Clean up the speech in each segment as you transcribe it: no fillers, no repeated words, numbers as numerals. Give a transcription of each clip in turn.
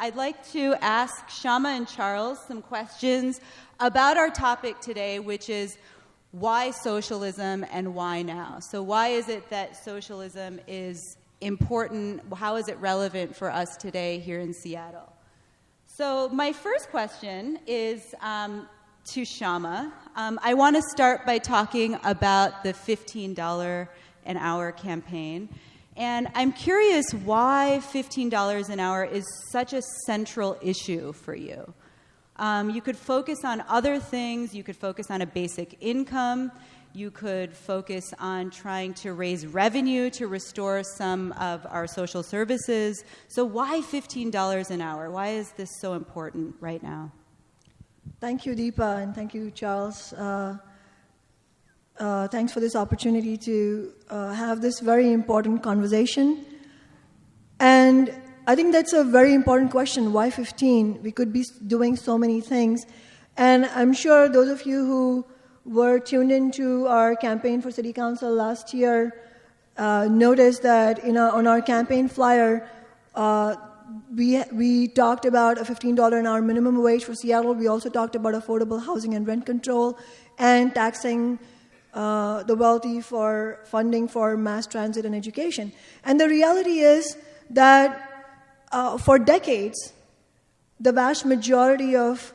I'd like to ask Kshama and Charles some questions about our topic today, which is why socialism and why now? So why is it that socialism is important? How is it relevant for us today here in Seattle? So my first question is to Kshama. I want to start by talking about the $15 an hour campaign. And I'm curious why $15 an hour is such a central issue for you. You could focus on other things. You could focus on a basic income. You could focus on trying to raise revenue to restore some of our social services. So why $15 an hour? Why is this so important right now? Thank you, Deepa, and thank you, Charles. Thanks for this opportunity to have this very important conversation. And I think that's a very important question. Why 15? We could be doing so many things. And I'm sure those of you who were tuned into our campaign for City Council last year noticed that on our campaign flyer, we talked about a $15 an hour minimum wage for Seattle. We also talked about affordable housing and rent control and taxing the wealthy for funding for mass transit and education. And the reality is that for decades, the vast majority of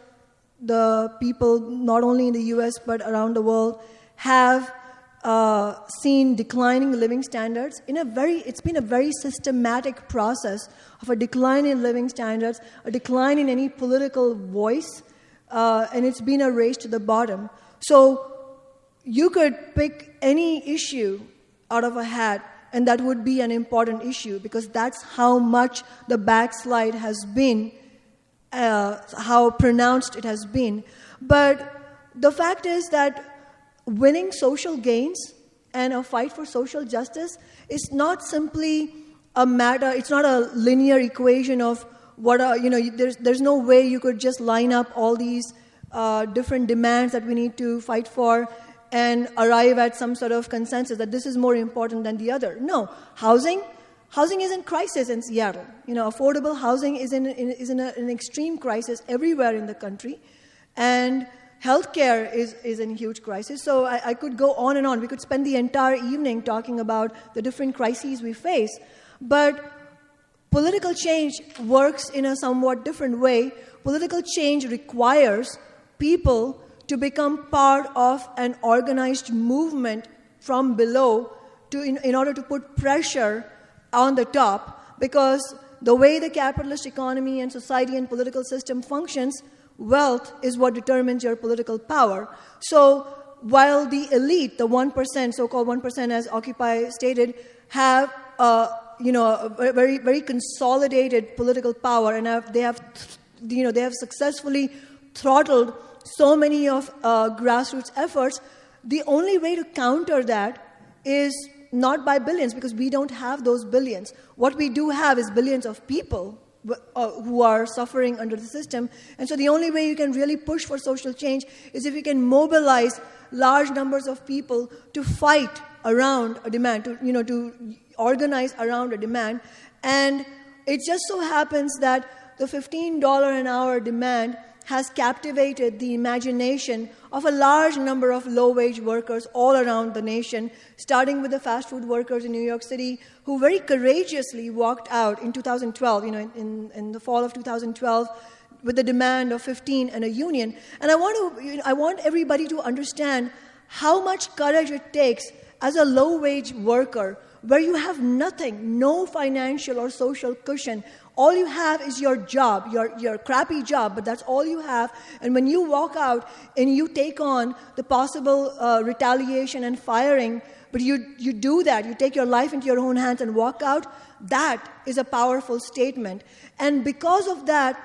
the people, not only in the US but around the world, have seen declining living standards. It's been a very systematic process of a decline in living standards, a decline in any political voice, and it's been a race to the bottom. So you could pick any issue out of a hat, and that would be an important issue because that's how much the backslide has been, how pronounced it has been. But the fact is that winning social gains and a fight for social justice is not simply a matter, it's not a linear equation of what are, there's no way you could just line up all these different demands that we need to fight for and arrive at some sort of consensus that this is more important than the other. No, housing is in crisis in Seattle. Affordable housing is in an extreme crisis everywhere in the country, and healthcare is in huge crisis. So I could go on and on. We could spend the entire evening talking about the different crises we face. But political change works in a somewhat different way. Political change requires people to become part of an organized movement from below in order to put pressure on the top, because the way the capitalist economy and society and political system functions, wealth is what determines your political power. So while the elite, the 1%, so-called 1%, as Occupy stated, have a very, very consolidated political power, and they have successfully throttled so many of grassroots efforts, the only way to counter that is not by billions, because we don't have those billions. What we do have is billions of people who are suffering under the system. And so the only way you can really push for social change is if you can mobilize large numbers of people to fight around a demand, to organize around a demand. And it just so happens that the $15 an hour demand has captivated the imagination of a large number of low-wage workers all around the nation, starting with the fast food workers in New York City, who very courageously walked out in 2012, in the fall of 2012, with the demand of 15 and a union. And I want everybody to understand how much courage it takes as a low-wage worker, where you have nothing, no financial or social cushion. All you have is your job, your crappy job, but that's all you have. And when you walk out and you take on the possible retaliation and firing, but you do that, you take your life into your own hands and walk out, that is a powerful statement. And because of that,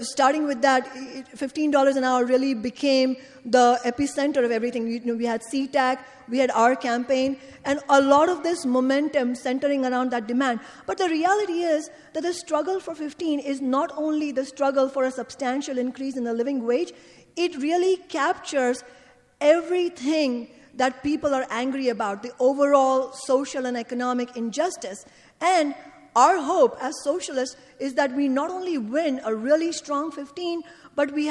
starting with that, $15 an hour really became the epicenter of everything. We had CTAC, we had our campaign, and a lot of this momentum centering around that demand. But the reality is that the struggle for 15 is not only the struggle for a substantial increase in the living wage, it really captures everything that people are angry about, the overall social and economic injustice. And our hope as socialists is that we not only win a really strong 15, but we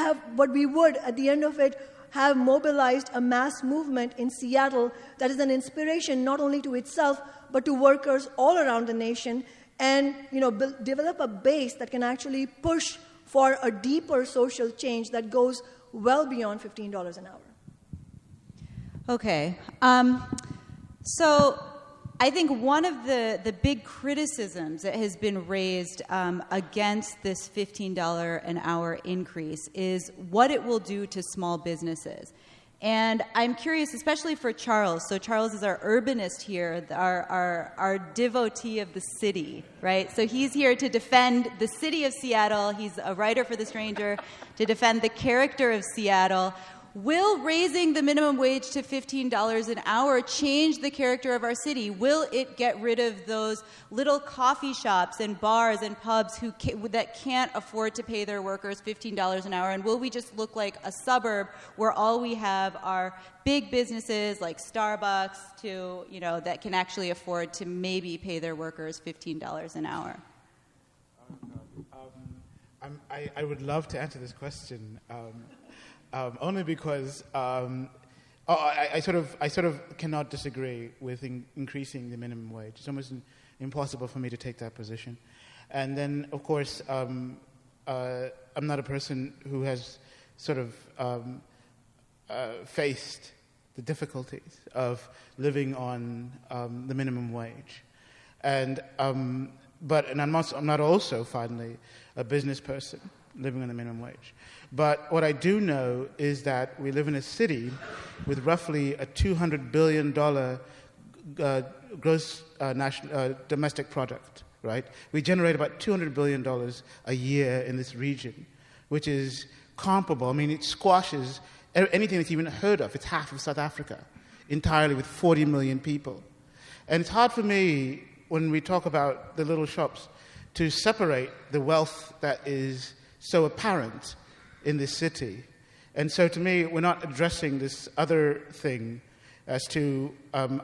would, at the end of it, have mobilized a mass movement in Seattle that is an inspiration not only to itself, but to workers all around the nation, and develop a base that can actually push for a deeper social change that goes well beyond $15 an hour. Okay. So I think one of the big criticisms that has been raised against this $15 an hour increase is what it will do to small businesses. And I'm curious, especially for Charles. So Charles is our urbanist here, our devotee of the city, right? So he's here to defend the city of Seattle. He's a writer for The Stranger, to defend the character of Seattle. Will raising the minimum wage to $15 an hour change the character of our city? Will it get rid of those little coffee shops and bars and pubs that can't afford to pay their workers $15 an hour? And will we just look like a suburb where all we have are big businesses like Starbucks that can actually afford to maybe pay their workers $15 an hour? I would love to answer this question. Only because I sort of cannot disagree with increasing the minimum wage. It's almost impossible for me to take that position. And then, of course, I'm not a person who has sort of faced the difficulties of living on the minimum wage. And I'm not also, finally, a business person living on the minimum wage. But what I do know is that we live in a city with roughly a $200 billion gross domestic product, right? We generate about $200 billion a year in this region, which is comparable. I mean, it squashes anything that's even heard of. It's half of South Africa, entirely, with 40 million people. And it's hard for me, when we talk about the little shops, to separate the wealth that is so apparent in this city. And so to me, we're not addressing this other thing as to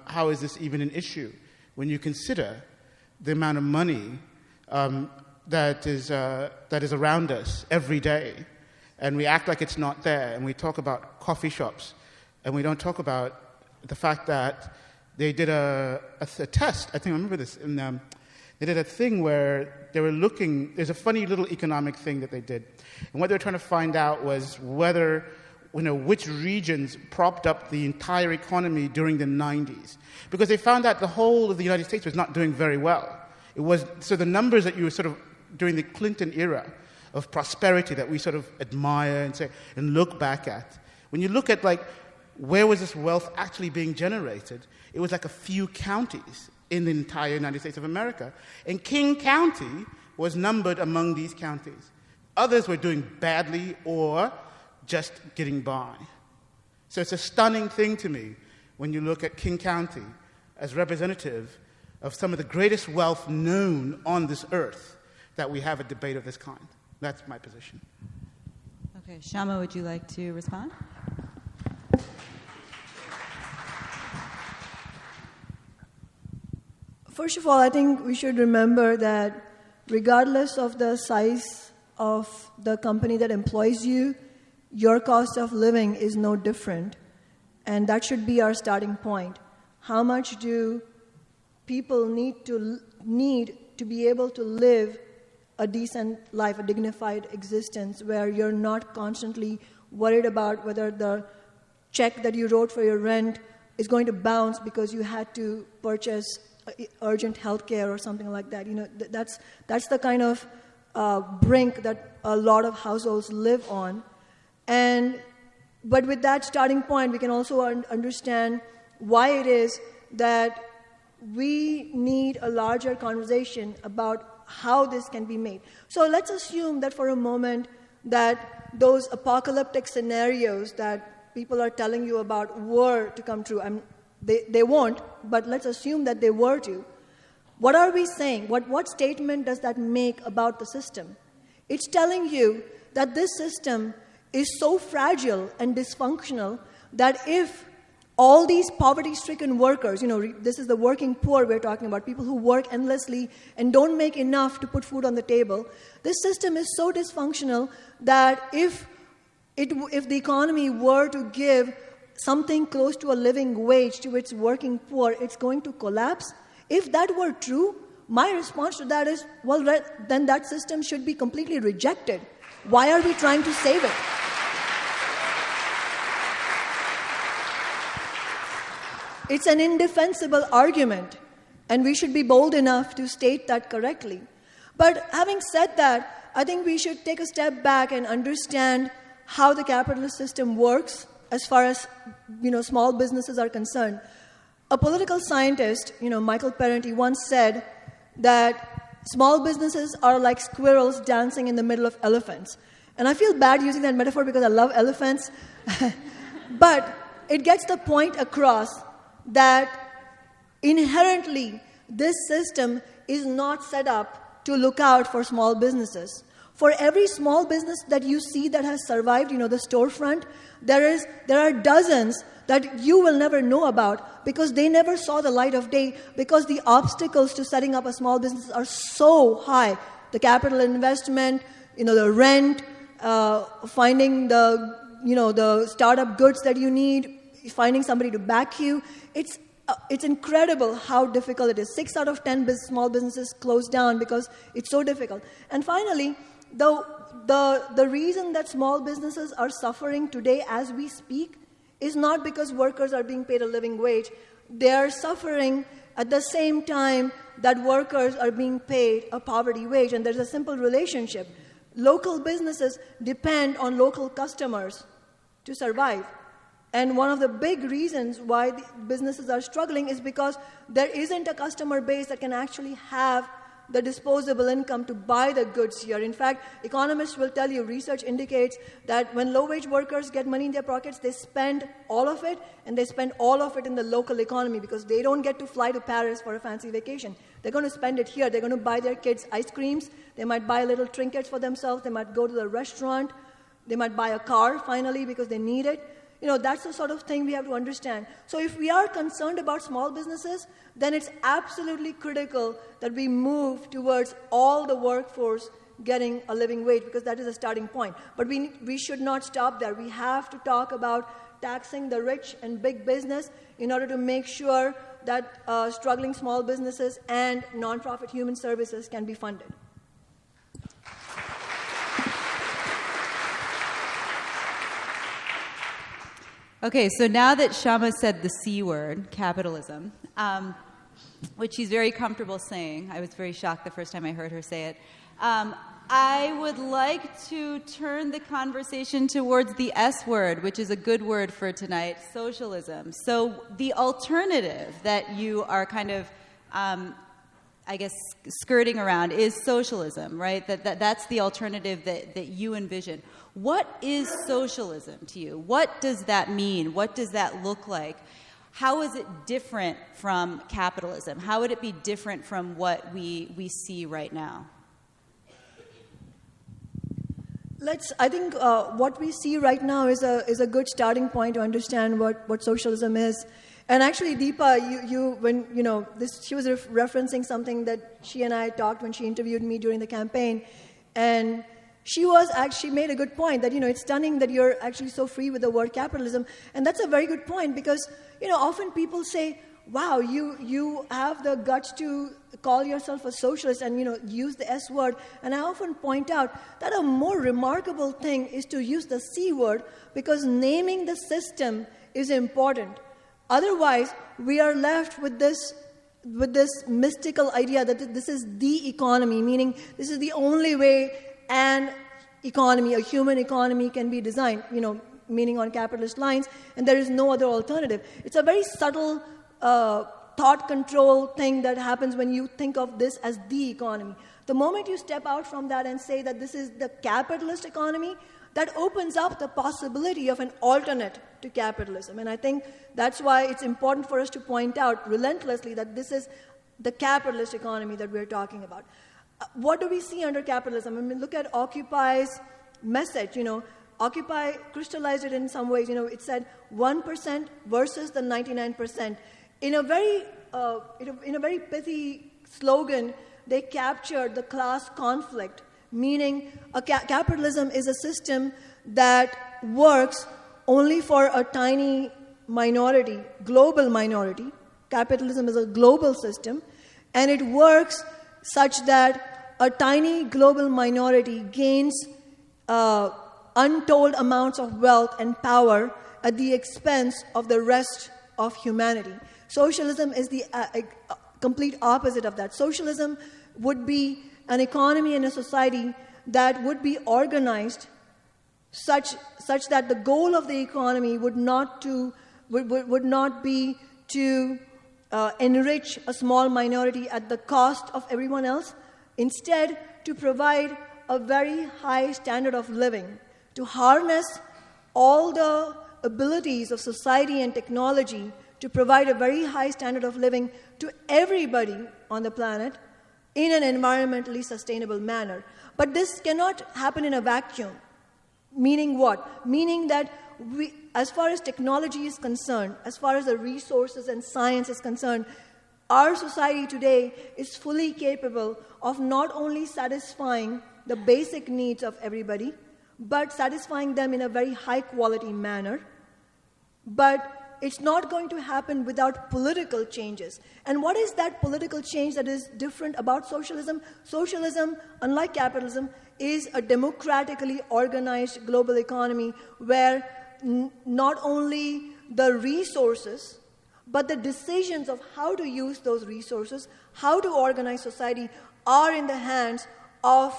how is this even an issue when you consider the amount of money that is around us every day, and we act like it's not there, and we talk about coffee shops, and we don't talk about the fact that they did a test. I think I remember this. They did a thing where they were looking. There's a funny little economic thing that they did, and what they were trying to find out was whether, which regions propped up the entire economy during the 90s, because they found out the whole of the United States was not doing very well. So the numbers that you were sort of during the Clinton era of prosperity that we sort of admire and say and look back at, when you look at where was this wealth actually being generated, it was like a few counties in the entire United States of America. And King County was numbered among these counties. Others were doing badly or just getting by. So it's a stunning thing to me when you look at King County as representative of some of the greatest wealth known on this earth, that we have a debate of this kind. That's my position. Okay, Kshama, would you like to respond? First of all, I think we should remember that regardless of the size of the company that employs you, your cost of living is no different. And that should be our starting point. How much do people need to be able to live a decent life, a dignified existence, where you're not constantly worried about whether the check that you wrote for your rent is going to bounce because you had to purchase urgent health care or something like that. That's the kind of brink that a lot of households live on. But with that starting point, we can also understand why it is that we need a larger conversation about how this can be made. So let's assume that for a moment that those apocalyptic scenarios that people are telling you about were to come true. They won't, but let's assume that they were to. What are we saying? What statement does that make about the system? It's telling you that this system is so fragile and dysfunctional that if all these poverty-stricken workers, this is the working poor we're talking about, people who work endlessly and don't make enough to put food on the table. This system is so dysfunctional that if the economy were to give something close to a living wage to its working poor, it's going to collapse. If that were true, my response to that is, well, then that system should be completely rejected. Why are we trying to save it? It's an indefensible argument, and we should be bold enough to state that correctly. But having said that, I think we should take a step back and understand how the capitalist system works as far as small businesses are concerned. A political scientist, Michael Parenti, once said that small businesses are like squirrels dancing in the middle of elephants. And I feel bad using that metaphor because I love elephants. But it gets the point across that inherently this system is not set up to look out for small businesses. For every small business that you see that has survived, the storefront, there are dozens that you will never know about because they never saw the light of day, because the obstacles to setting up a small business are so high. The capital investment, the rent, finding the startup goods that you need, finding somebody to back you. It's incredible how difficult it is. 6 out of 10 small businesses close down because it's so difficult. And finally, the reason that small businesses are suffering today as we speak is not because workers are being paid a living wage. They are suffering at the same time that workers are being paid a poverty wage, and there's a simple relationship. Local businesses depend on local customers to survive. And one of the big reasons why the businesses are struggling is because there isn't a customer base that can actually have the disposable income to buy the goods here. In fact, economists will tell you, research indicates that when low-wage workers get money in their pockets, they spend all of it, and they spend all of it in the local economy because they don't get to fly to Paris for a fancy vacation. They're going to spend it here. They're going to buy their kids ice creams. They might buy little trinkets for themselves. They might go to the restaurant. They might buy a car, finally, because they need it. That's the sort of thing we have to understand. So if we are concerned about small businesses, then it's absolutely critical that we move towards all the workforce getting a living wage, because that is a starting point. But we should not stop there. We have to talk about taxing the rich and big business in order to make sure that struggling small businesses and nonprofit human services can be funded. Okay, so now that Kshama said the C word, capitalism, which she's very comfortable saying, I was very shocked the first time I heard her say it, I would like to turn the conversation towards the S word, which is a good word for tonight, socialism. So the alternative that you are kind of, skirting around is socialism, right? That's the alternative that you envision. What is socialism to you? What does that mean? What does that look like? How is it different from capitalism? How would it be different from what we see right now? I think what we see right now is a good starting point to understand what socialism is. And actually, Deepa, she was referencing something that she and I talked when she interviewed me during the campaign, and she made a good point that it's stunning that you're actually so free with the word capitalism, and that's a very good point because often people say, "Wow, you have the guts to call yourself a socialist and use the S word," and I often point out that a more remarkable thing is to use the C word because naming the system is important. Otherwise, we are left with this mystical idea that this is the economy, meaning this is the only way an economy, a human economy, can be designed, meaning on capitalist lines, and there is no other alternative. It's a very subtle thought control thing that happens when you think of this as the economy. The moment you step out from that and say that this is the capitalist economy, that opens up the possibility of an alternate to capitalism. And I think that's why it's important for us to point out relentlessly that this is the capitalist economy that we're talking about. What do we see under capitalism? I mean, look at Occupy's message, Occupy crystallized it in some ways. It said 1% versus the 99%. In a very pithy slogan, they captured the class conflict, meaning capitalism is a system that works only for a tiny minority, global minority. Capitalism is a global system, and it works such that a tiny global minority gains untold amounts of wealth and power at the expense of the rest of humanity. Socialism is the complete opposite of that. Socialism would be an economy and a society that would be organized such that the goal of the economy would not be to enrich a small minority at the cost of everyone else. Instead, to provide a very high standard of living, to harness all the abilities of society and technology to provide a very high standard of living to everybody on the planet in an environmentally sustainable manner. But this cannot happen in a vacuum. Meaning what? Meaning that as far as technology is concerned, as far as the resources and science is concerned, our society today is fully capable of not only satisfying the basic needs of everybody, but satisfying them in a very high quality manner. But it's not going to happen without political changes. And what is that political change that is different about socialism? Socialism, unlike capitalism, is a democratically organized global economy where not only the resources, but the decisions of how to use those resources, how to organize society, are in the hands of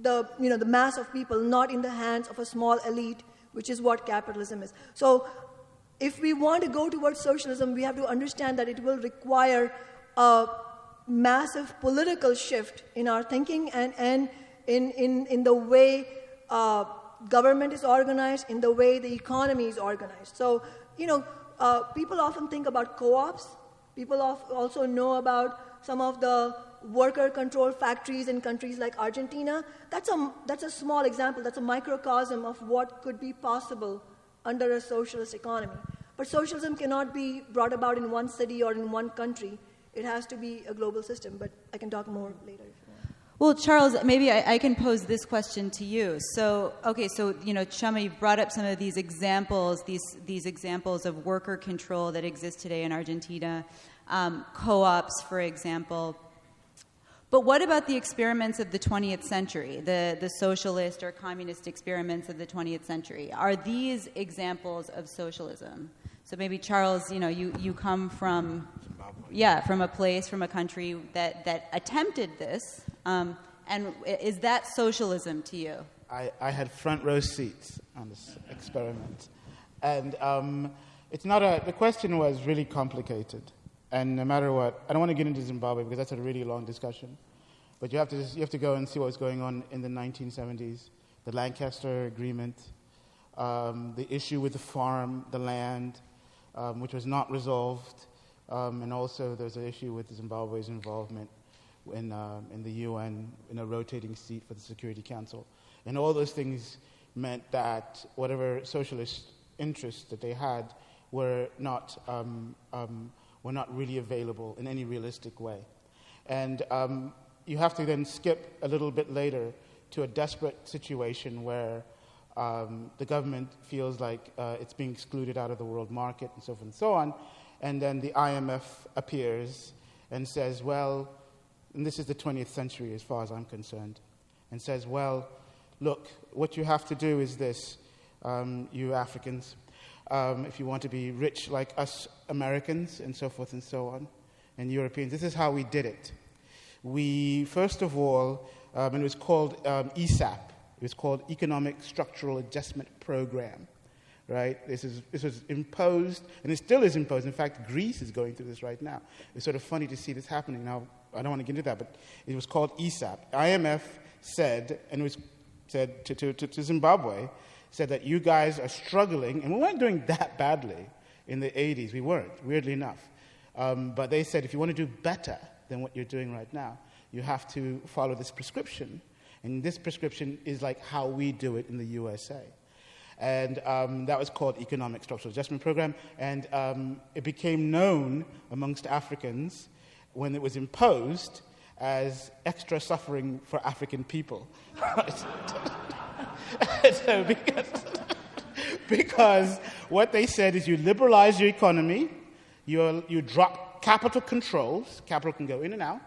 the mass of people, not in the hands of a small elite, which is what capitalism is. So if we want to go towards socialism, we have to understand that it will require a massive political shift in our thinking and in the way government is organized, in the way the economy is organized. So, people often think about co-ops. People also know about some of the worker-controlled factories in countries like Argentina. That's a small example. That's a microcosm of what could be possible under a socialist economy. But socialism cannot be brought about in one city or in one country. It has to be a global system. But I can talk more later if you want. Well, Charles, maybe I can pose this question to you. So Kshama, you brought up some of these examples, these examples of worker control that exist today in Argentina, co-ops, for example. But what about the experiments of the 20th century, the socialist or communist experiments of the 20th century? Are these examples of socialism? So maybe, Charles, you come from a place, from a country that attempted this. And is that socialism to you? I had front row seats on this experiment. And it's not the question was really complicated. And no matter what, I don't want to get into Zimbabwe because that's a really long discussion. But you have to go and see what was going on in the 1970s, the Lancaster Agreement, the issue with the farm, the land, which was not resolved, and also there's an issue with Zimbabwe's involvement in the UN in a rotating seat for the Security Council. And all those things meant that whatever socialist interests that they had were not really available in any realistic way. And you have to then skip a little bit later to a desperate situation where the government feels like it's being excluded out of the world market and so forth and so on. And then the IMF appears and says, well, and this is the 20th century as far as I'm concerned, and says, well, look, what you have to do is this, you Africans, if you want to be rich like us Americans and so forth and so on, and Europeans, this is how we did it. We, first of all, and it was called ESAP, it was called Economic Structural Adjustment Program, right? This was imposed, and it still is imposed. In fact, Greece is going through this right now. It's sort of funny to see this happening. Now, I don't want to get into that, but it was called ESAP. IMF said, and it was said to Zimbabwe, said that you guys are struggling, and we weren't doing that badly in the 80s. We weren't, weirdly enough. But they said, if you want to do better than what you're doing right now, you have to follow this prescription. And this prescription is like how we do it in the USA. And that was called Economic Structural Adjustment Program. And it became known amongst Africans when it was imposed as extra suffering for African people. So because what they said is you liberalize your economy, you drop capital controls, capital can go in and out,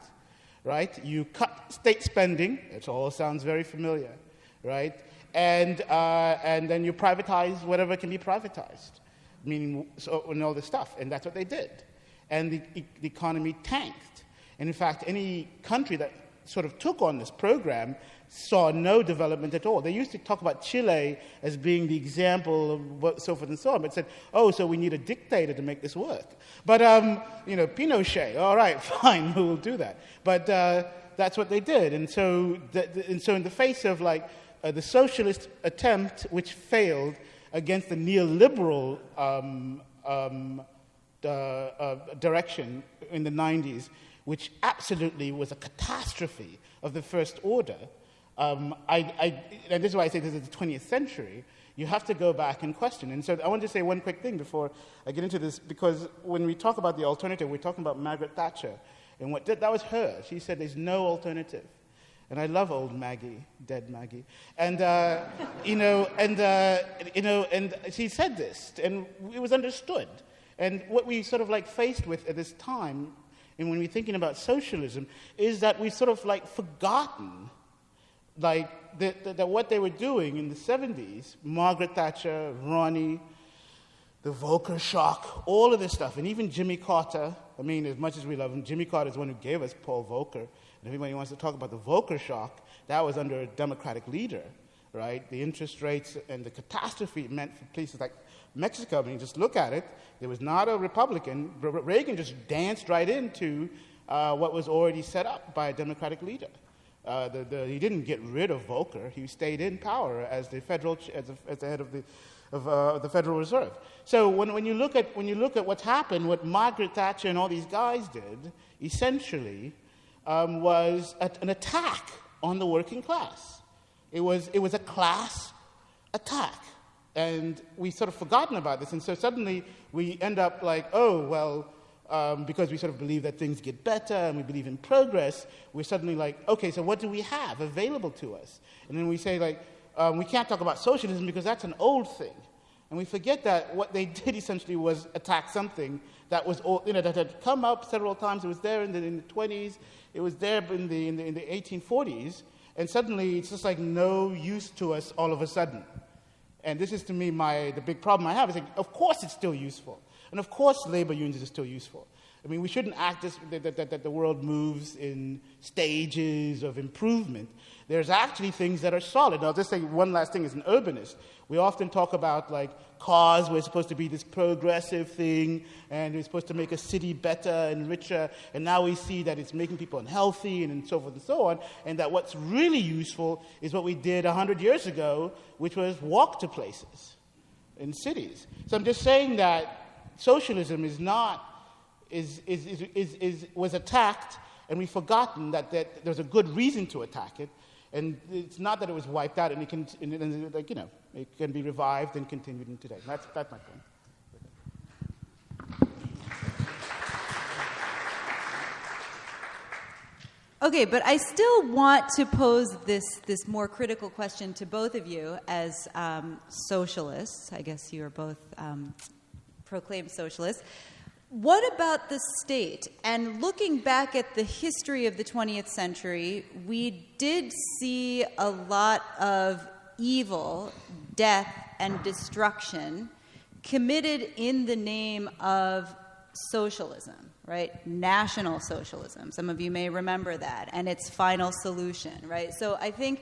right? You cut state spending, it all sounds very familiar, right? And then you privatize whatever can be privatized, meaning and all this stuff, and that's what they did. And the economy tanked. And in fact, any country that sort of took on this program saw no development at all. They used to talk about Chile as being the example of what, so forth and so on, but said, oh, so we need a dictator to make this work. But, Pinochet, all right, fine, we'll do that. But that's what they did. And so in the face of, the socialist attempt, which failed against the neoliberal direction in the 90s, which absolutely was a catastrophe of the first order, and this is why I say this is the 20th century, you have to go back and question. And so I want to say one quick thing before I get into this, because when we talk about the alternative, we're talking about Margaret Thatcher. And that was her. She said there's no alternative. And I love old Maggie, dead Maggie. And, and she said this, and it was understood. And what we sort of faced with at this time, and when we're thinking about socialism, is that we've sort of forgotten that what they were doing in the 70s, Margaret Thatcher, Ronnie, the Volcker shock, all of this stuff, and even Jimmy Carter. I mean, as much as we love him, Jimmy Carter is the one who gave us Paul Volcker. And everybody wants to talk about the Volcker shock, that was under a Democratic leader, right? The interest rates and the catastrophe it meant for places like Mexico. I mean, just look at it. There was not a Republican. Reagan just danced right into what was already set up by a Democratic leader. He didn't get rid of Volcker. He stayed in power as the head of the Federal Reserve. So when you look at what's happened, what Margaret Thatcher and all these guys did, essentially, was an attack on the working class. It was a class attack. And we've sort of forgotten about this. And so suddenly we end up because we sort of believe that things get better and we believe in progress, we're suddenly okay, so what do we have available to us? And then we say, we can't talk about socialism because that's an old thing. And we forget that what they did essentially was attack something that was that had come up several times. It was there in the 20s. It was there in the 1840s. And suddenly it's just no use to us all of a sudden. And this is, to me, the big problem I have. Is of course it's still useful. And of course labor unions are still useful. I mean, we shouldn't act that the world moves in stages of improvement. There's actually things that are solid. I'll just say one last thing as an urbanist. We often talk about cars were supposed to be this progressive thing, and it's supposed to make a city better and richer, and now we see that it's making people unhealthy and so forth and so on, and that what's really useful is what we did 100 years ago, which was walk to places in cities. So I'm just saying that socialism was attacked, and we've forgotten that there's a good reason to attack it, and it's not that it was wiped out, and it can be revived and continued in today. That's my point. Okay, but I still want to pose this more critical question to both of you as socialists. I guess you are both proclaimed socialists. What about the state? And looking back at the history of the 20th century, we did see a lot of evil, death, and destruction committed in the name of socialism, right? National socialism. Some of you may remember that, and its final solution, right? So I think,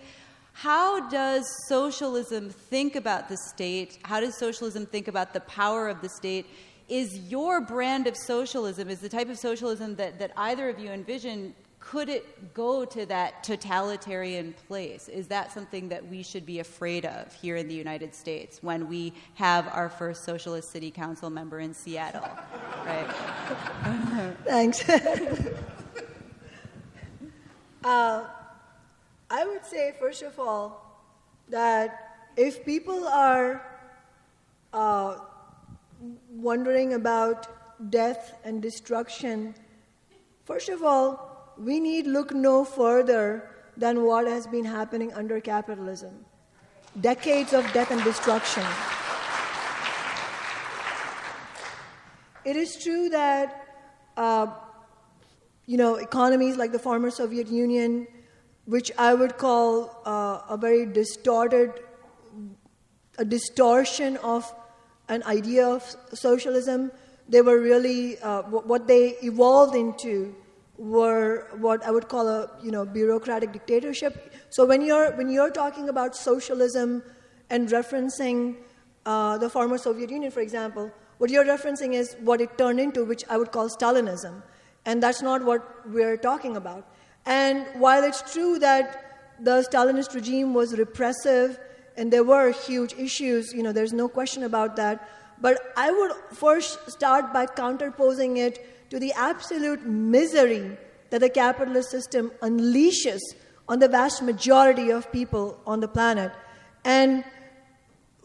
how does socialism think about the state? How does socialism think about the power of the state? Is your brand of socialism, is the type of socialism that either of you envision, could it go to that totalitarian place? Is that something that we should be afraid of here in the United States when we have our first Socialist City Council member in Seattle, right? Thanks. I would say, first of all, that if people are wondering about death and destruction, first of all, we need look no further than what has been happening under capitalism. Decades of death and destruction. It is true that economies like the former Soviet Union, which I would call a very distortion of an idea of socialism, they were really what they evolved into were what I would call a bureaucratic dictatorship. So when you're talking about socialism and referencing the former Soviet Union, for example, what you're referencing is what it turned into, which I would call Stalinism. And that's not what we're talking about. And while it's true that the Stalinist regime was repressive and there were huge issues, there's no question about that. But I would first start by counterposing it to the absolute misery that the capitalist system unleashes on the vast majority of people on the planet. And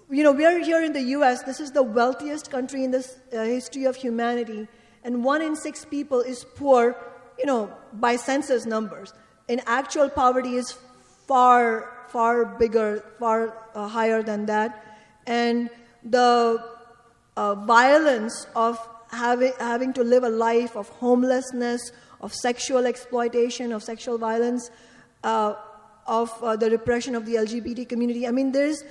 we are here in the US. This is the wealthiest country in the history of humanity. And 1 in 6 people is poor, by census numbers. And actual poverty is far, far bigger, far higher than that. And the violence of having to live a life of homelessness, of sexual exploitation, of sexual violence, of the repression of the LGBT community. I mean, there's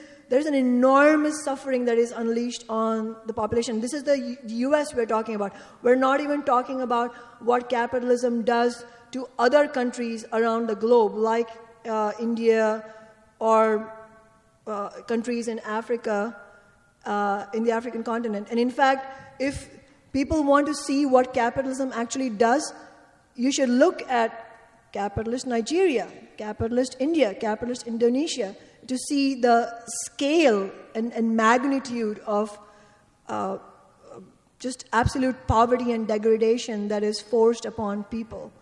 an enormous suffering that is unleashed on the population. This is the US we're talking about. We're not even talking about what capitalism does to other countries around the globe, like India or countries in Africa, in the African continent. And in fact, if people want to see what capitalism actually does, you should look at capitalist Nigeria, capitalist India, capitalist Indonesia, to see the scale and magnitude of just absolute poverty and degradation that is forced upon people.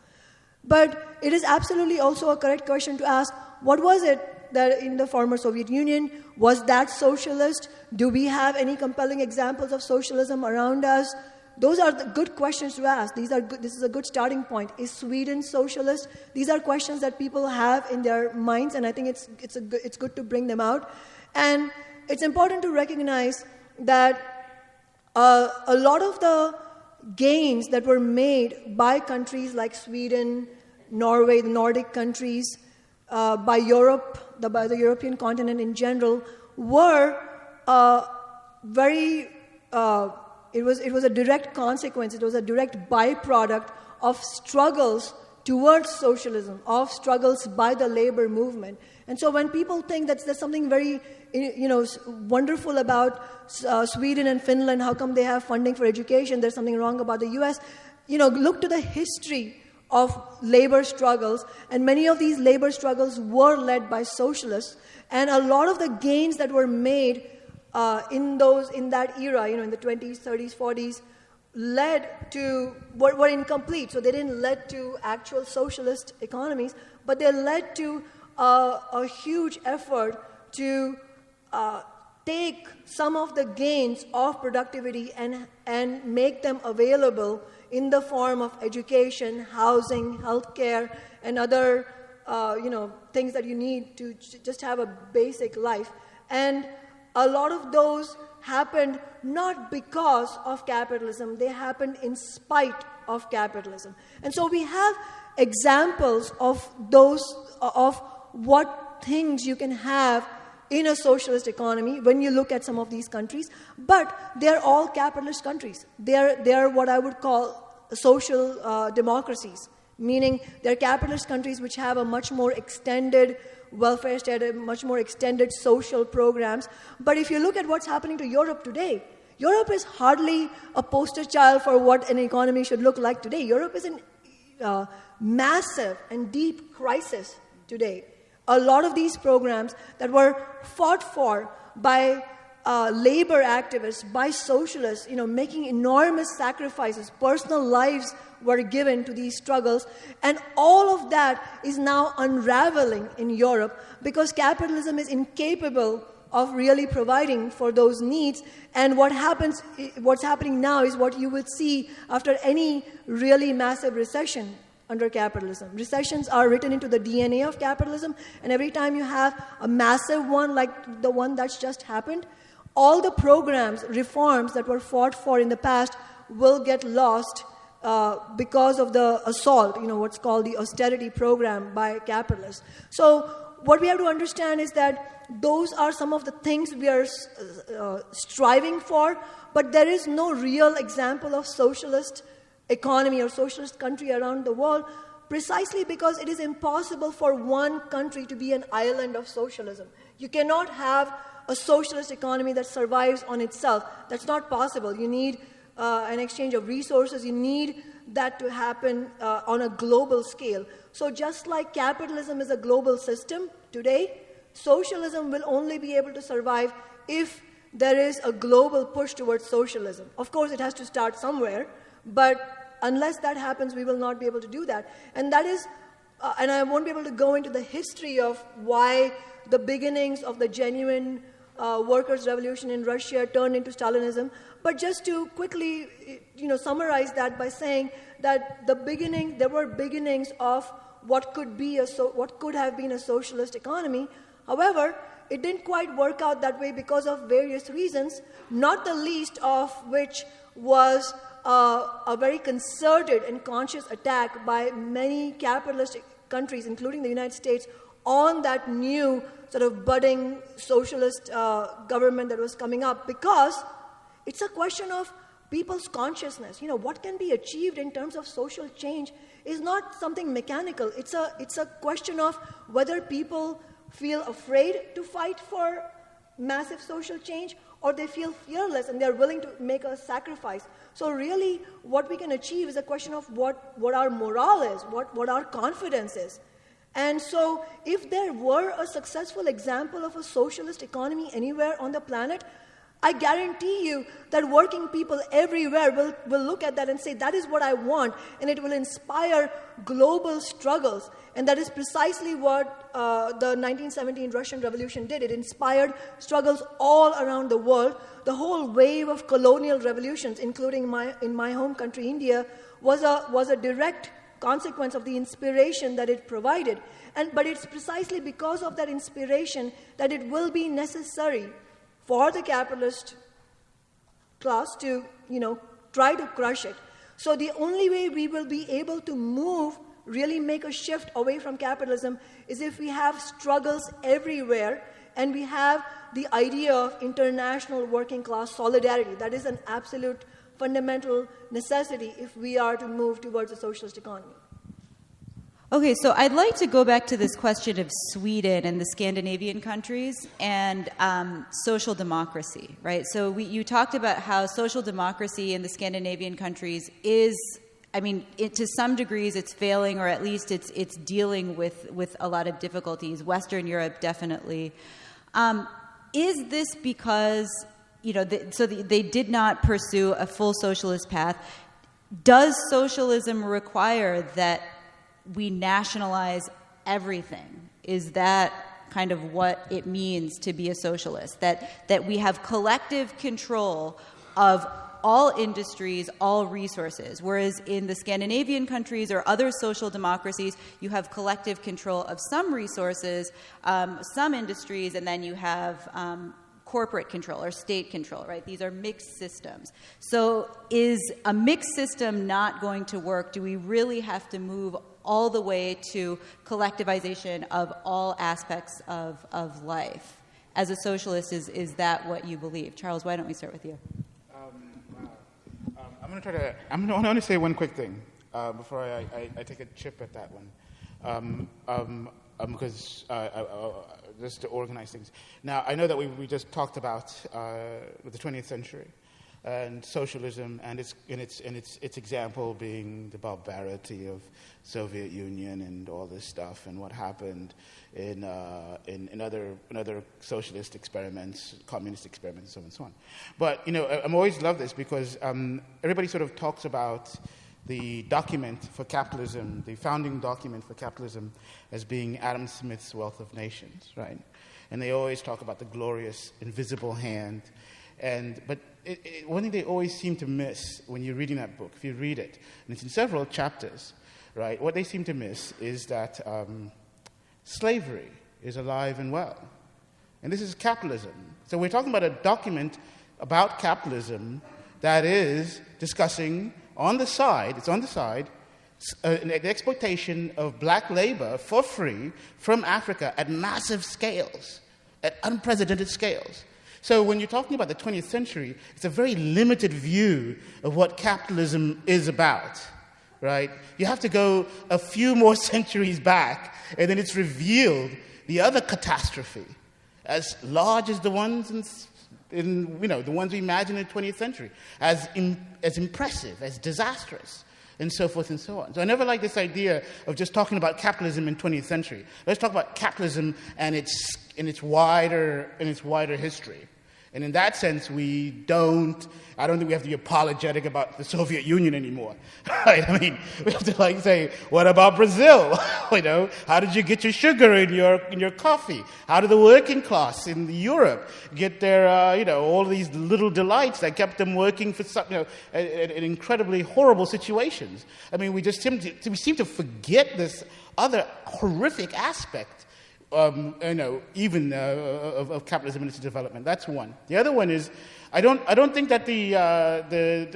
But it is absolutely also a correct question to ask, what was it that in the former Soviet Union, was that socialist? Do we have any compelling examples of socialism around us? Those are the good questions to ask. This is a good starting point. Is Sweden socialist? These are questions that people have in their minds, and I think it's good to bring them out. And it's important to recognize that a lot of the gains that were made by countries like Sweden, Norway, the Nordic countries, by Europe, by the European continent in general, were very... It was a direct consequence, it was a direct byproduct of struggles towards socialism, of struggles by the labor movement. And so when people think that there's something very wonderful about Sweden and Finland, how come they have funding for education, there's something wrong about the US, look to the history of labor struggles, and many of these labor struggles were led by socialists, and a lot of the gains that were made in that era, in the 20s, 30s, 40s, led to, were incomplete. So they didn't lead to actual socialist economies, but they led to a huge effort to take some of the gains of productivity and make them available in the form of education, housing, healthcare, and other things that you need to just have a basic life. And a lot of those happened not because of capitalism, they happened in spite of capitalism. And so we have examples of what things you can have in a socialist economy when you look at some of these countries, but they're all capitalist countries. They're what I would call social democracies, meaning they're capitalist countries which have a much more extended welfare state, much more extended social programs. But if you look at what's happening to Europe today, Europe is hardly a poster child for what an economy should look like today. Europe is in massive and deep crisis today. A lot of these programs that were fought for by labor activists, by socialists, making enormous sacrifices, personal lives were given to these struggles, and all of that is now unraveling in Europe because capitalism is incapable of really providing for those needs. And what's happening now is what you would see after any really massive recession under capitalism. Recessions are written into the DNA of capitalism, and every time you have a massive one like the one that's just happened, all the programs, reforms that were fought for in the past will get lost because of the assault, what's called the austerity program by capitalists. So what we have to understand is that those are some of the things we are striving for, but there is no real example of socialist economy or socialist country around the world, precisely because it is impossible for one country to be an island of socialism. You cannot have a socialist economy that survives on itself. That's not possible. You need an exchange of resources. You need that to happen on a global scale. So just like capitalism is a global system today, socialism will only be able to survive if there is a global push towards socialism. Of course, it has to start somewhere, but unless that happens, we will not be able to do that. And that is, and I won't be able to go into the history of why the beginnings of the genuine workers' revolution in Russia turned into Stalinism, but just to quickly, summarize that by saying that there were beginnings of what could have been a socialist economy. However, it didn't quite work out that way because of various reasons, not the least of which was a very concerted and conscious attack by many capitalist countries, including the United States, on that new sort of budding socialist government that was coming up, because it's a question of people's consciousness. What can be achieved in terms of social change is not something mechanical. It's a question of whether people feel afraid to fight for massive social change, or they feel fearless and they're willing to make a sacrifice. So really, what we can achieve is a question of what our morale is, what our confidence is. And so if there were a successful example of a socialist economy anywhere on the planet, I guarantee you that working people everywhere will look at that and say, that is what I want, and it will inspire global struggles. And that is precisely what the 1917 Russian Revolution did. It inspired struggles all around the world. The whole wave of colonial revolutions, including in my home country, India, was a direct consequence of the inspiration that it provided. But it's precisely because of that inspiration that it will be necessary for the capitalist class to, try to crush it. So the only way we will be able to really make a shift away from capitalism, is if we have struggles everywhere and we have the idea of international working class solidarity. That is an absolute fundamental necessity if we are to move towards a socialist economy. Okay, so I'd like to go back to this question of Sweden and the Scandinavian countries and social democracy, right? So you talked about how social democracy in the Scandinavian countries is, to some degrees it's failing, or at least it's dealing with a lot of difficulties. Western Europe definitely. Is this because, they did not pursue a full socialist path? Does socialism require that we nationalize everything? Is that kind of what it means to be a socialist? That we have collective control of all industries, all resources, whereas in the Scandinavian countries or other social democracies, you have collective control of some resources, some industries, and then you have corporate control or state control, right? These are mixed systems. So is a mixed system not going to work? Do we really have to move all the way to collectivization of all aspects of life? As a socialist, is that what you believe? Charles, why don't we start with you? I'm going to say one quick thing before I take a chip at that one. Because just to organize things. Now, I know that we just talked about the 20th century and socialism and its example being the barbarity of Soviet Union and all this stuff and what happened in other socialist experiments, communist experiments, so on and so on. But I'm always love this because everybody sort of talks about the document for capitalism, the founding document for capitalism, as being Adam Smith's Wealth of Nations, right? And they always talk about the glorious, invisible hand. But one thing they always seem to miss when you're reading that book, if you read it, and it's in several chapters, right, what they seem to miss is that slavery is alive and well. And this is capitalism. So we're talking about a document about capitalism that is discussing the exploitation of black labor for free from Africa at massive scales, at unprecedented scales. So when you're talking about the 20th century, it's a very limited view of what capitalism is about, right? You have to go a few more centuries back, and then it's revealed the other catastrophe, as large as the ones the ones we imagine in the 20th century, as impressive, as disastrous, and so forth and so on. So I never like this idea of just talking about capitalism in 20th century. Let's talk about capitalism and its wider history. And in that sense, I don't think we have to be apologetic about the Soviet Union anymore. Right? I mean, we have to say, what about Brazil? How did you get your sugar in your coffee? How did the working class in Europe get their all these little delights that kept them working for in incredibly horrible situations? I mean, we seem to forget this other horrific aspect. Even of capitalism and its development. That's one. The other one is, I don't think that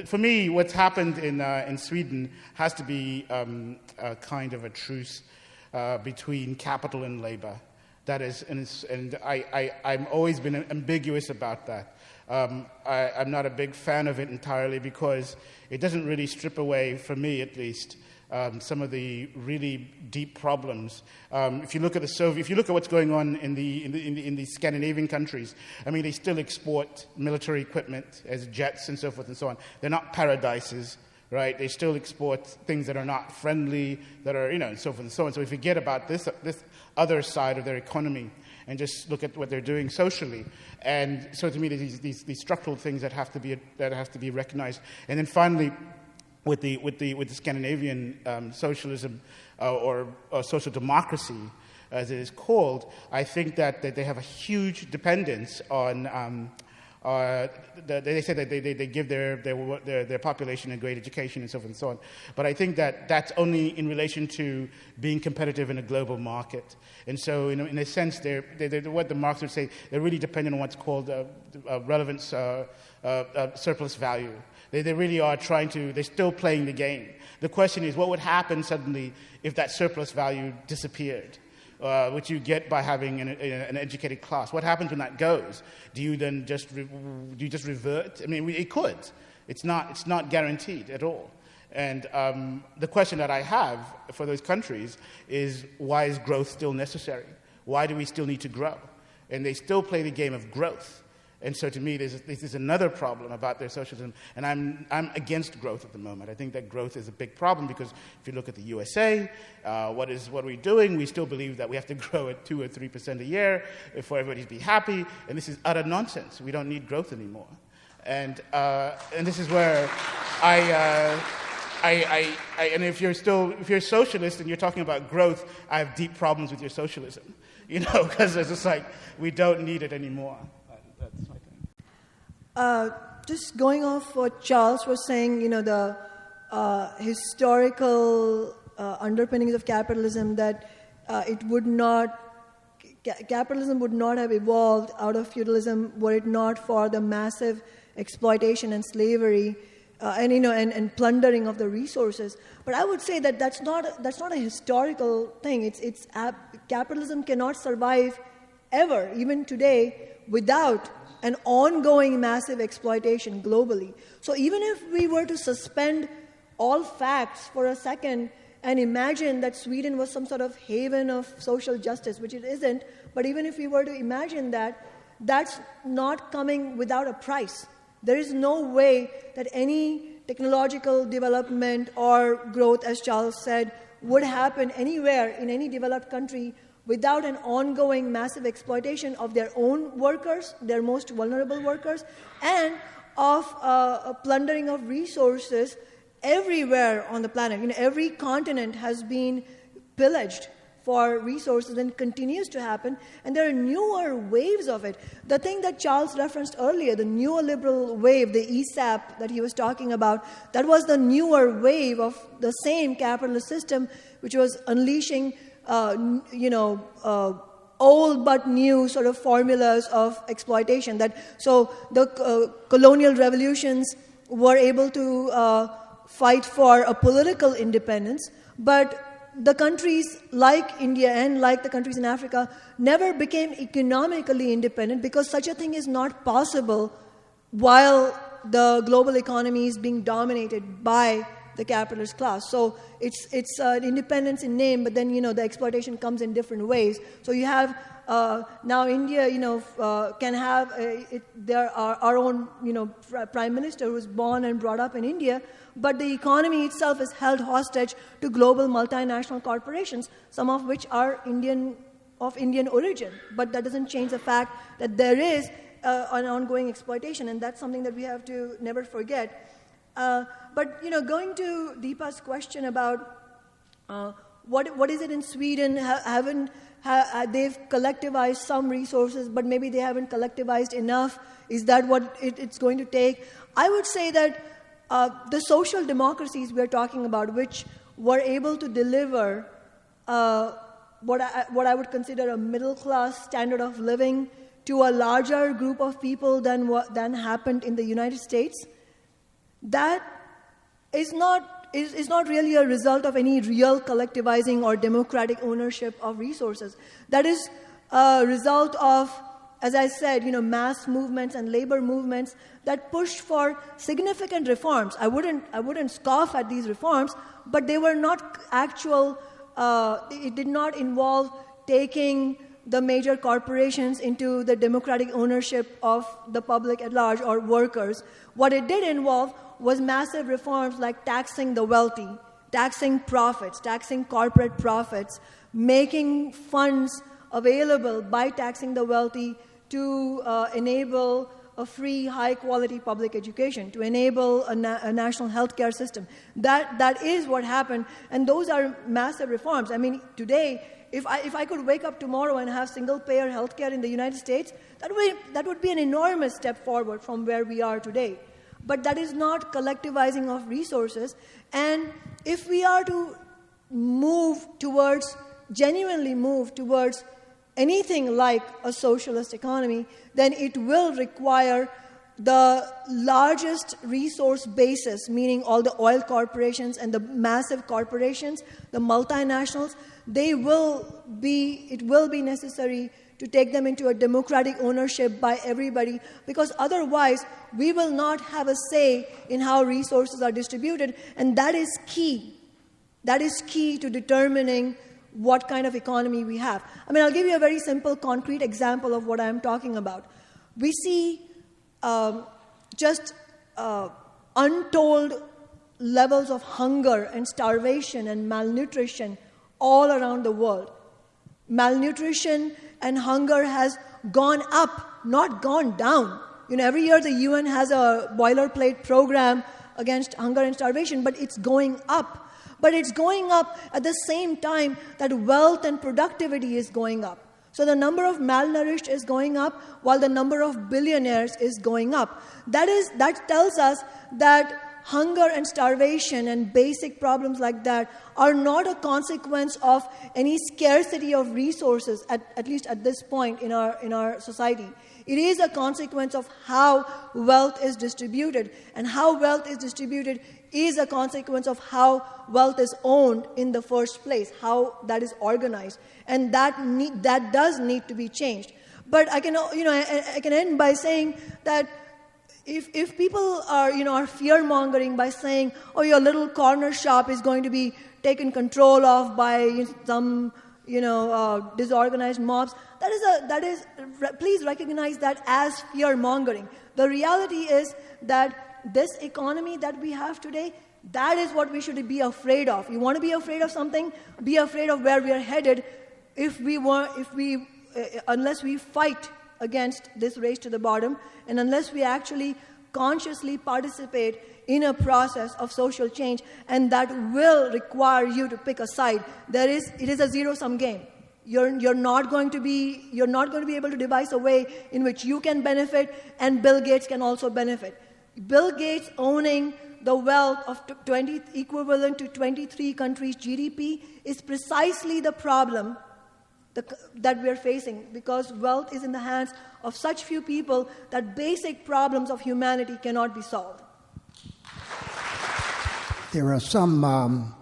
for me, what's happened in Sweden has to be a kind of a truce between capital and labor. That is, and I've always been ambiguous about that. I'm not a big fan of it entirely because it doesn't really strip away, for me at least, some of the really deep problems. If you look at what's going on in the Scandinavian countries, I mean, they still export military equipment as jets and so forth and so on. They're not paradises, right? They still export things that are not friendly, that are, and so forth and so on. So we forget about this other side of their economy and just look at what they're doing socially. And so to me, these structural things that have to be recognized. And then finally, with the Scandinavian socialism or social democracy, as it is called, I think that they have a huge dependence on. They say that they give their population a great education and so forth and so on. But I think that that's only in relation to being competitive in a global market. And so, in a sense, they're what the Marx would say, they're really dependent on what's called relevance surplus value. They really are they're still playing the game. The question is, what would happen suddenly if that surplus value disappeared, which you get by having an educated class? What happens when that goes? Do you then just revert? I mean, it could. It's not guaranteed at all. And the question that I have for those countries is, why is growth still necessary? Why do we still need to grow? And they still play the game of growth. And so to me, this is another problem about their socialism. And I'm against growth at the moment. I think that growth is a big problem because if you look at the USA, what are we doing? We still believe that we have to grow at 2 or 3% a year for everybody to be happy. And this is utter nonsense. We don't need growth anymore. And this is where and if you're a socialist and you're talking about growth, I have deep problems with your socialism, because it's just like, we don't need it anymore. That's my thing. Just going off what Charles was saying, the historical underpinnings of capitalism, that capitalism would not have evolved out of feudalism were it not for the massive exploitation and slavery and plundering of the resources. But I would say that that's not a historical thing. It's capitalism cannot survive ever, even today, without an ongoing massive exploitation globally. So even if we were to suspend all facts for a second and imagine that Sweden was some sort of haven of social justice, which it isn't, but even if we were to imagine that, that's not coming without a price. There is no way that any technological development or growth, as Charles said, would happen anywhere in any developed country without an ongoing massive exploitation of their own workers, their most vulnerable workers, and of a plundering of resources everywhere on the planet. Every continent has been pillaged for resources, and it continues to happen, and there are newer waves of it. The thing that Charles referenced earlier, the neoliberal wave, the ESAP that he was talking about, that was the newer wave of the same capitalist system, which was unleashing, old but new sort of formulas of exploitation. So the colonial revolutions were able to fight for a political independence, but the countries like India and like the countries in Africa never became economically independent, because such a thing is not possible while the global economy is being dominated by the capitalist class. So it's an independence in name, but then the exploitation comes in different ways. So you have now India, can have our own prime minister who was born and brought up in India, but the economy itself is held hostage to global multinational corporations, some of which are of Indian origin. But that doesn't change the fact that there is an ongoing exploitation, and that's something that we have to never forget. But going to Deepa's question about what is it in Sweden? They've collectivized some resources, but maybe they haven't collectivized enough. Is that what it's going to take? I would say that the social democracies we're talking about, which were able to deliver what I would consider a middle-class standard of living to a larger group of people than happened in the United States, that is not really a result of any real collectivizing or democratic ownership of resources. That is a result of, as I said, mass movements and labor movements that pushed for significant reforms. I wouldn't scoff at these reforms, but they were not actual. It did not involve taking the major corporations into the democratic ownership of the public at large or workers. What it did involve was massive reforms like taxing the wealthy, taxing profits, taxing corporate profits, making funds available by taxing the wealthy to enable a free, high-quality public education, to enable a national healthcare system. That is what happened, and those are massive reforms. I mean, today, if I could wake up tomorrow and have single-payer healthcare in the United States, that would be an enormous step forward from where we are today. But that is not collectivizing of resources. And if we are to genuinely move towards anything like a socialist economy, then it will require the largest resource basis, meaning all the oil corporations and the massive corporations, the multinationals. It will be necessary to take them into a democratic ownership by everybody, because otherwise we will not have a say in how resources are distributed, and that is key. That is key to determining what kind of economy we have. I mean, I'll give you a very simple, concrete example of what I'm talking about. We see untold levels of hunger and starvation and malnutrition all around the world. Malnutrition and hunger has gone up, not gone down. Every year the UN has a boilerplate program against hunger and starvation, but it's going up. But it's going up at the same time that wealth and productivity is going up. So the number of malnourished is going up while the number of billionaires is going up. That tells us that hunger and starvation and basic problems like that are not a consequence of any scarcity of resources, at least at this point in our society. It is a consequence of how wealth is distributed, and how wealth is distributed is a consequence of how wealth is owned in the first place, how that is organized, and that does need to be changed. But I can end by saying that if people are fear-mongering by saying, oh, your little corner shop is going to be taken control of by some disorganized mobs, please recognize that as fear-mongering. The reality is that this economy that we have today, that is what we should be afraid of. You want to be afraid of something? Be afraid of where we are headed unless we fight against this race to the bottom, and unless we actually consciously participate in a process of social change, and that will require you to pick a side. It is a zero-sum game. You're not going to be able to devise a way in which you can benefit and Bill Gates can also benefit. Bill Gates owning the wealth of equivalent to 23 countries' GDP is precisely the problem that we're facing, because wealth is in the hands of such few people that basic problems of humanity cannot be solved. There are some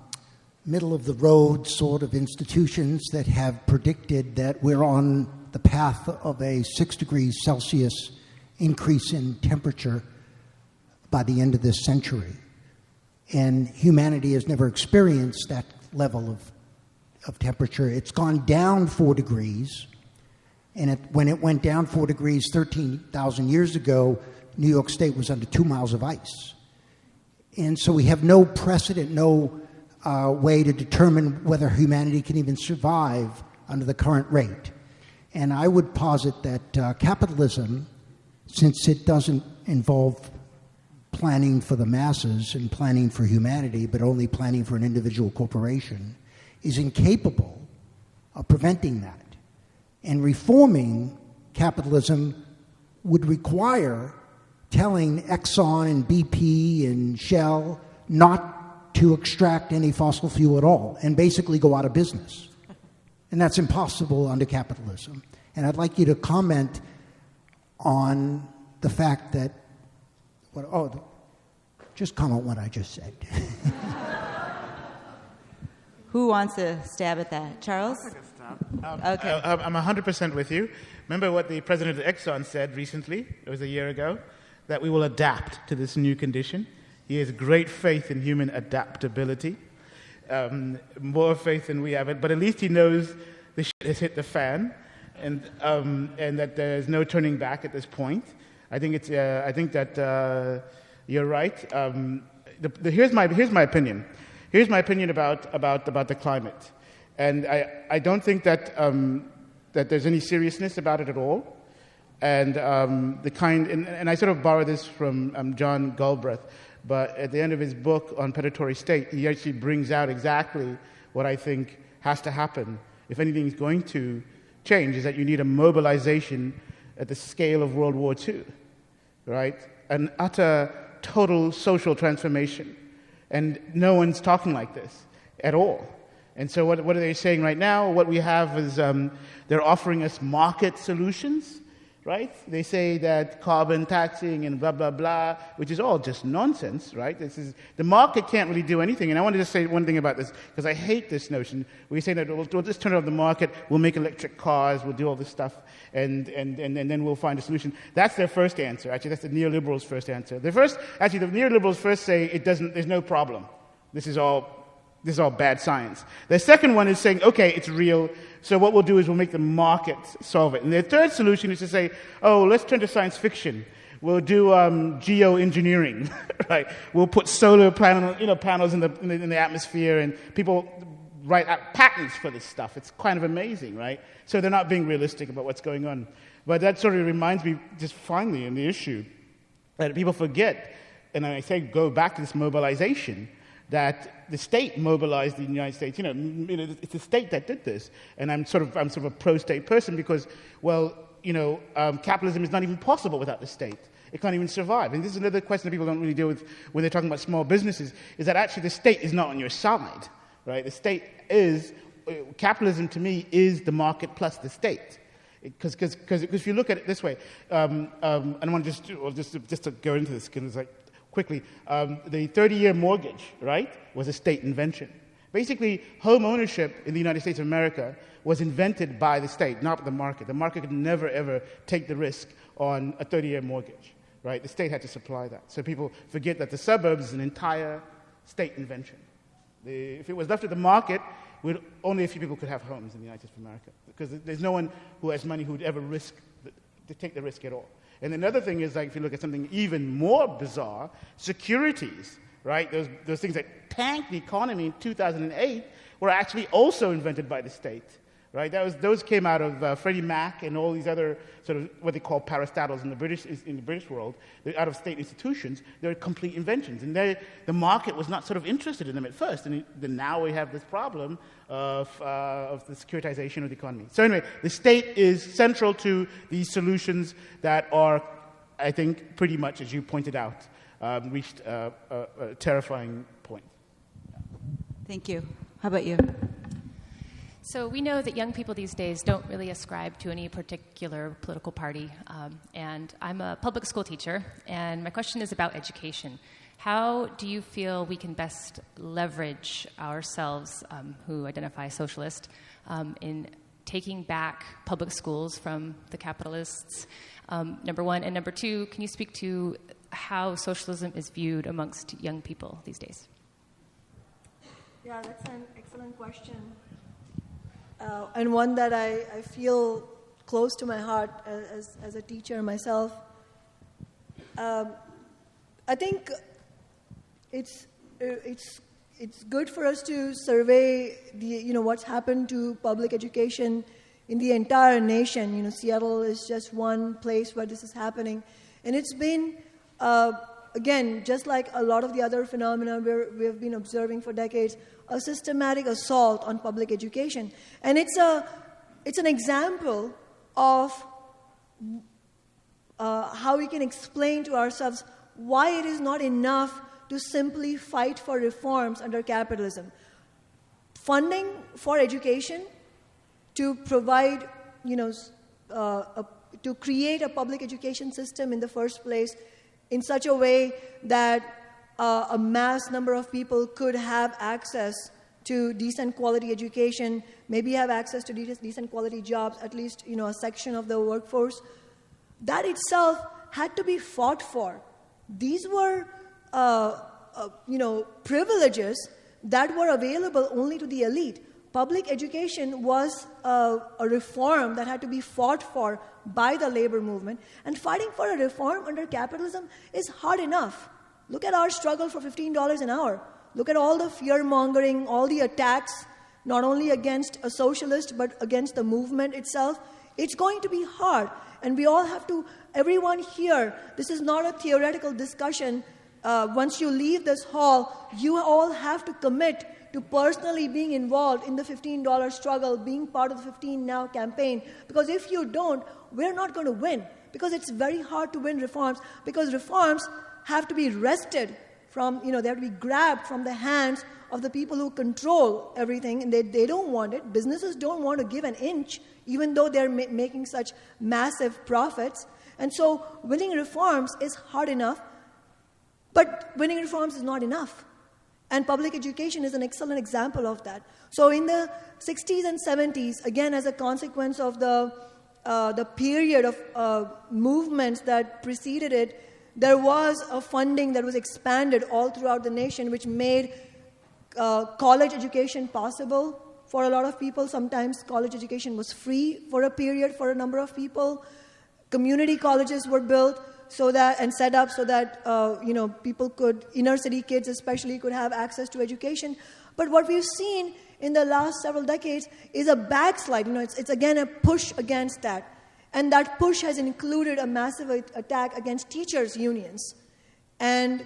middle-of-the-road sort of institutions that have predicted that we're on the path of a 6 degrees Celsius increase in temperature by the end of this century. And humanity has never experienced that level of temperature. It's gone down 4 degrees. And when it went down 4 degrees 13,000 years ago, New York State was under 2 miles of ice. And so we have no precedent, no way to determine whether humanity can even survive under the current rate. And I would posit that capitalism, since it doesn't involve planning for the masses and planning for humanity, but only planning for an individual corporation, is incapable of preventing that. And reforming capitalism would require telling Exxon and BP and Shell not to extract any fossil fuel at all and basically go out of business. And that's impossible under capitalism. And I'd like you to comment on the fact that, just comment what I just said. Who wants to stab at that? Charles? Okay. I'm 100% with you. Remember what the president of Exxon said recently, it was a year ago, that we will adapt to this new condition. He has great faith in human adaptability, more faith than we have it, but at least he knows the shit has hit the fan, and that there's no turning back at this point. I think that you're right. Here's my opinion. Here's my opinion about the climate, and I don't think that there's any seriousness about it at all. And and I sort of borrow this from John Galbraith, but at the end of his book on predatory state, he actually brings out exactly what I think has to happen if anything is going to change, is that you need a mobilization at the scale of World War II, right? An utter, total social transformation. And no one's talking like this at all. And so what are they saying right now? What we have is they're offering us market solutions, right? They say that carbon taxing and blah, blah, blah, which is all just nonsense, right? The market can't really do anything. And I want to just say one thing about this, because I hate this notion. We say that we'll just turn it off the market, we'll make electric cars, we'll do all this stuff, and then we'll find a solution. That's their first answer. Actually, that's the neoliberals' first answer. The neoliberals first say there's no problem. This is all bad science. The second one is saying, okay, it's real, so what we'll do is we'll make the market solve it. And the third solution is to say, let's turn to science fiction. We'll do geoengineering, right? We'll put solar panels in the atmosphere, and people write out patents for this stuff. It's kind of amazing, right? So they're not being realistic about what's going on. But that sort of reminds me, just finally, in the issue, that people forget, and I say go back to this mobilization, that the state mobilized the United States. It's the state that did this, and I'm sort of a pro-state person because, capitalism is not even possible without the state. It can't even survive. And this is another question that people don't really deal with when they're talking about small businesses: is that actually the state is not on your side, right? The state is capitalism to me is the market plus the state. Because if you look at it this way, and I want to just to go into this because it's like. Quickly, the 30-year mortgage, right, was a state invention. Basically, home ownership in the United States of America was invented by the state, not the market. The market could never, ever take the risk on a 30-year mortgage, right? The state had to supply that. So people forget that the suburbs is an entire state invention. If it was left to the market, only a few people could have homes in the United States of America because there's no one who has money who would ever to take the risk at all. And another thing is, like, if you look at something even more bizarre, securities, right? Those things that tanked the economy in 2008 were actually also invented by the state, right? Those came out of Freddie Mac and all these other sort of what they call parastatals in the British world. They're out-of-state institutions. They're complete inventions, and the market was not sort of interested in them at first. And then now we have this problem of the securitization of the economy. So anyway, the state is central to these solutions that are, I think, pretty much, as you pointed out, reached a terrifying point. Thank you. How about you? So we know that young people these days don't really ascribe to any particular political party. And I'm a public school teacher, and my question is about education. How do you feel we can best leverage ourselves, who identify socialist, in taking back public schools from the capitalists, number one? And number two, can you speak to how socialism is viewed amongst young people these days? Yeah, that's an excellent question. And one that I feel close to my heart as a teacher myself. I think it's good for us to survey what's happened to public education in the entire nation. Seattle is just one place where this is happening, and it's been again, just like a lot of the other phenomena we have been observing for decades, a systematic assault on public education. And it's an example of how we can explain to ourselves why it is not enough to simply fight for reforms under capitalism. Funding for education to provide, to create a public education system in the first place in such a way that a mass number of people could have access to decent quality education, maybe have access to decent quality jobs, at least a section of the workforce. That itself had to be fought for. These were privileges that were available only to the elite. Public education was a reform that had to be fought for by the labor movement. And fighting for a reform under capitalism is hard enough. Look at our struggle for $15 an hour. Look at all the fear-mongering, all the attacks, not only against a socialist, but against the movement itself. It's going to be hard. And we all have to, everyone here, this is not a theoretical discussion. Once you leave this hall, you all have to commit to personally being involved in the $15 struggle, being part of the 15 Now campaign. Because if you don't, we're not going to win. Because it's very hard to win reforms, because reforms have to be wrested from, they have to be grabbed from the hands of the people who control everything, and they don't want it. Businesses don't want to give an inch, even though they're making such massive profits. And so winning reforms is hard enough, but winning reforms is not enough. And public education is an excellent example of that. So in the 60s and 70s, again, as a consequence of the period of movements that preceded it, there was a funding that was expanded all throughout the nation, which made college education possible for a lot of people. Sometimes college education was free for a period for a number of people. Community colleges were built and set up so that people could, inner city kids especially, could have access to education. But what we've seen in the last several decades is a backslide. It's again a push against that. And that push has included a massive attack against teachers' unions. And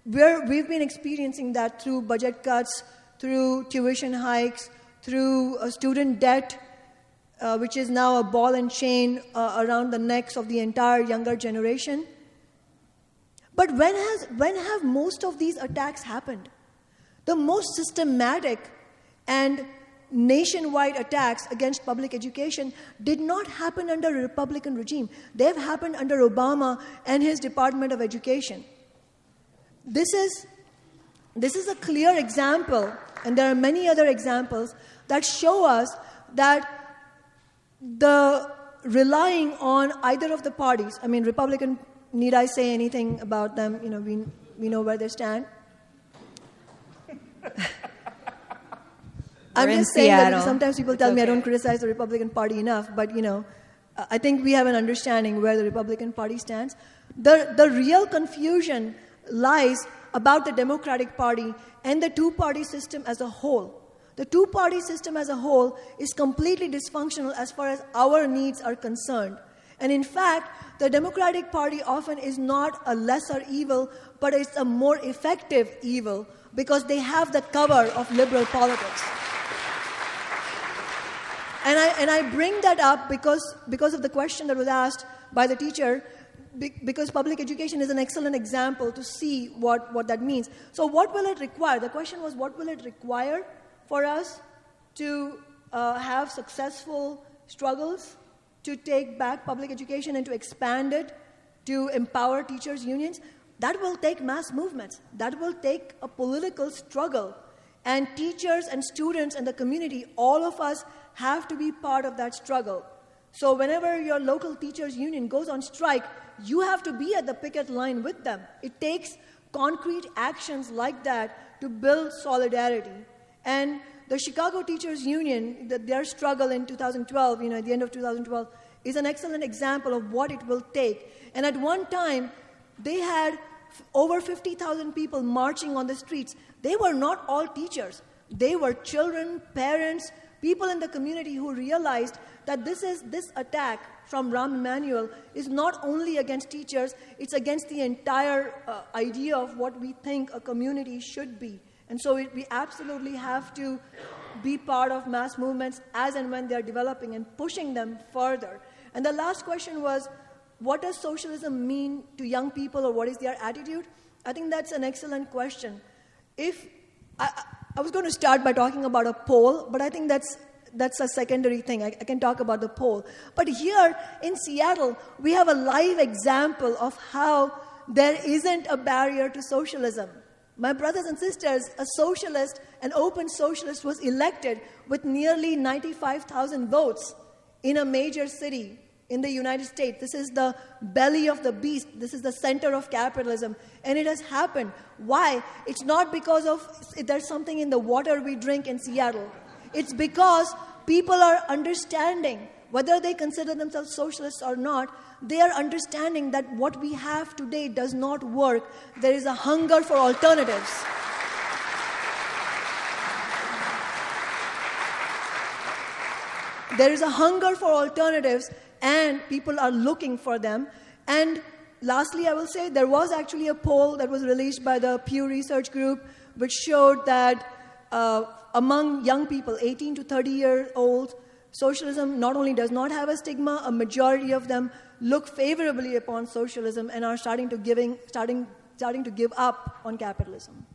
we've been experiencing that through budget cuts, through tuition hikes, through student debt, which is now a ball and chain around the necks of the entire younger generation. But when have most of these attacks happened? The most systematic and nationwide attacks against public education did not happen under a Republican regime. They've happened under Obama and his Department of Education. This is a clear example, and there are many other examples that show us that the relying on either of the parties, Republican, need I say anything about them? We know where they stand. I'm just saying that because sometimes people tell me I don't criticize the Republican Party enough, but I think we have an understanding where the Republican Party stands. The real confusion lies about the Democratic Party and the two-party system as a whole. The two-party system as a whole is completely dysfunctional as far as our needs are concerned. And in fact, the Democratic Party often is not a lesser evil, but it's a more effective evil because they have the cover of liberal politics. And I bring that up because of the question that was asked by the teacher, because public education is an excellent example to see what that means. So what will it require? The question was, what will it require for us to have successful struggles to take back public education and to expand it, to empower teachers' unions? That will take mass movements. That will take a political struggle. And teachers and students and the community, all of us have to be part of that struggle. So whenever your local teachers' union goes on strike, you have to be at the picket line with them. It takes concrete actions like that to build solidarity. And the Chicago Teachers Union, their struggle in 2012, at the end of 2012, is an excellent example of what it will take. And at one time, they had over 50,000 people marching on the streets. They were not all teachers. They were children, parents, people in the community who realized that this attack from Rahm Emanuel is not only against teachers, it's against the entire idea of what we think a community should be. And so we absolutely have to be part of mass movements as and when they're developing and pushing them further. And the last question was, what does socialism mean to young people, or what is their attitude? I think that's an excellent question. I was going to start by talking about a poll, but I think that's a secondary thing. I can talk about the poll. But here in Seattle, we have a live example of how there isn't a barrier to socialism. My brothers and sisters, a socialist, an open socialist, was elected with nearly 95,000 votes in a major city in the United States. This is the belly of the beast. This is the center of capitalism. And it has happened. Why? It's not because there's something in the water we drink in Seattle. It's because people are understanding, whether they consider themselves socialists or not, they are understanding that what we have today does not work. There is a hunger for alternatives. There is a hunger for alternatives, and people are looking for them. And lastly, I will say there was actually a poll that was released by the Pew Research Group, which showed that among young people, 18 to 30-year-olds, socialism not only does not have a stigma, a majority of them look favorably upon socialism and are starting to give up on capitalism.